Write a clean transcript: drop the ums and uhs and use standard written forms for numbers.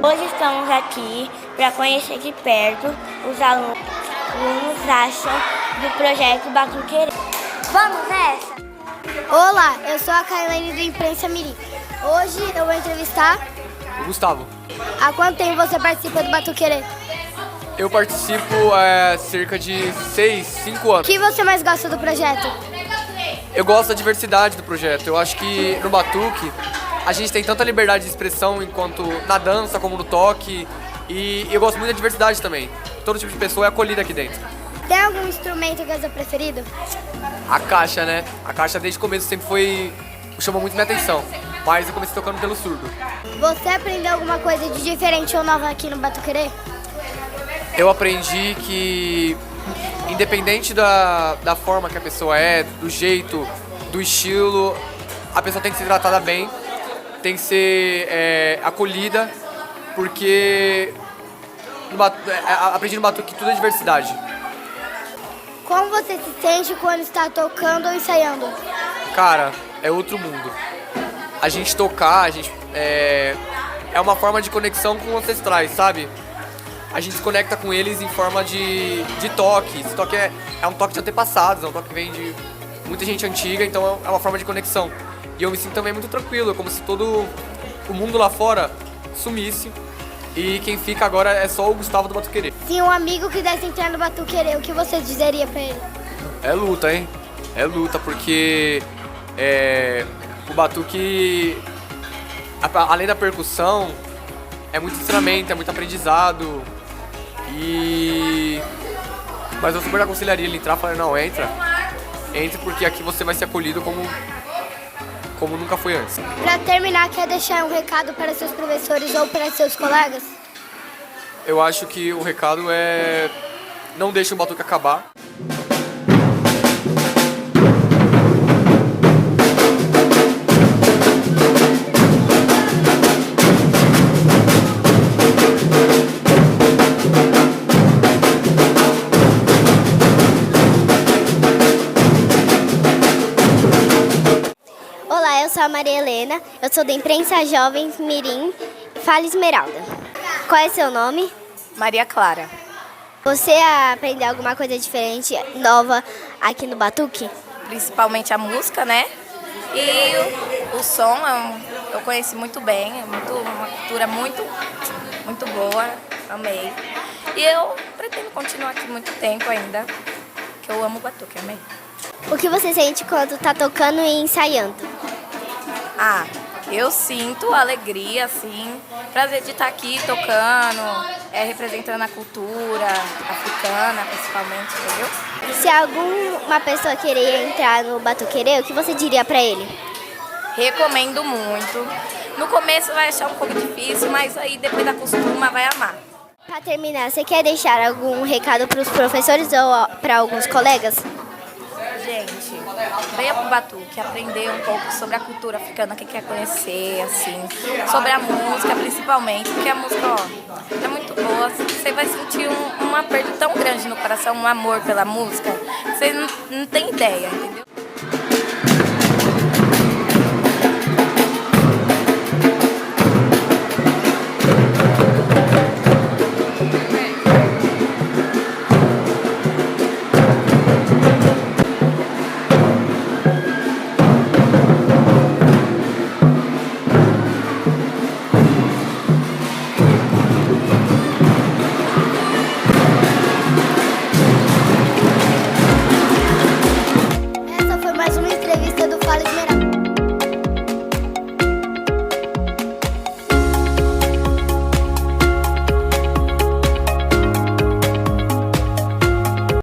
Hoje estamos aqui para conhecer de perto os alunos acham do projeto Batuquerê. Vamos nessa? Olá, eu sou a Kailane do Imprensa Mirim. Hoje eu vou entrevistar O Gustavo. Há quanto tempo você participa do Batuquerê? Eu participo há cerca de 5 O anos. que você mais gosta do projeto? Eu gosto da diversidade do projeto. Eu acho que no batuque a gente tem tanta liberdade de expressão enquanto na dança como no toque. E eu gosto muito da diversidade também. Todo tipo de pessoa é acolhida aqui dentro. Tem algum instrumento que é o seu preferido? A caixa, né? A caixa desde o começo sempre chamou muito minha atenção. Mas eu comecei tocando pelo surdo. Você aprendeu alguma coisa de diferente ou nova aqui no Batuquerê? Eu aprendi que, independente da forma que a pessoa é, do jeito, do estilo, a pessoa tem que ser tratada bem, tem que ser acolhida, porque aprendi no batuque que tudo é diversidade. Como você se sente quando está tocando ou ensaiando? Cara, é outro mundo. A gente tocar, é uma forma de conexão com ancestrais, sabe? A gente se conecta com eles em forma de toque. Esse toque é um toque de antepassados, é um toque que vem de muita gente antiga, então é uma forma de conexão. E eu me sinto também muito tranquilo, é como se todo o mundo lá fora sumisse e quem fica agora é só o Gustavo do Batuquerê. Se um amigo quisesse entrar no Batuquerê, o que você dizeria pra ele? É luta, hein? É luta, porque o batuque, além da percussão, é muito ensinamento, é muito aprendizado. Mas eu super aconselharia ele entrar, falando, não, entre porque aqui você vai ser acolhido como nunca foi antes. Para terminar, quer deixar um recado para seus professores ou para seus colegas? Eu acho que o recado é não deixe o batuque acabar. Olá, eu sou a Maria Helena, eu sou da Imprensa Jovem Mirim, Fala Esmeralda. Qual é seu nome? Maria Clara. Você aprendeu alguma coisa diferente, nova aqui no Batuque? Principalmente a música, né? E o som eu conheci muito bem, uma cultura muito boa, amei. E eu pretendo continuar aqui muito tempo ainda, que eu amo o Batuque, amei. O que você sente quando está tocando e ensaiando? Eu sinto alegria, assim, prazer de estar aqui tocando, representando a cultura africana, principalmente, entendeu? Se alguma pessoa querer entrar no Batuquerê, o que você diria para ele? Recomendo muito. No começo vai achar um pouco difícil, mas aí depois da costuma vai amar. Para terminar, você quer deixar algum recado para os professores ou para alguns colegas? Gente, venha pro Batuque aprender um pouco sobre a cultura africana, que quer conhecer, assim, sobre a música principalmente, porque a música, é muito boa, você vai sentir um aperto tão grande no coração, um amor pela música, você não tem ideia, entendeu?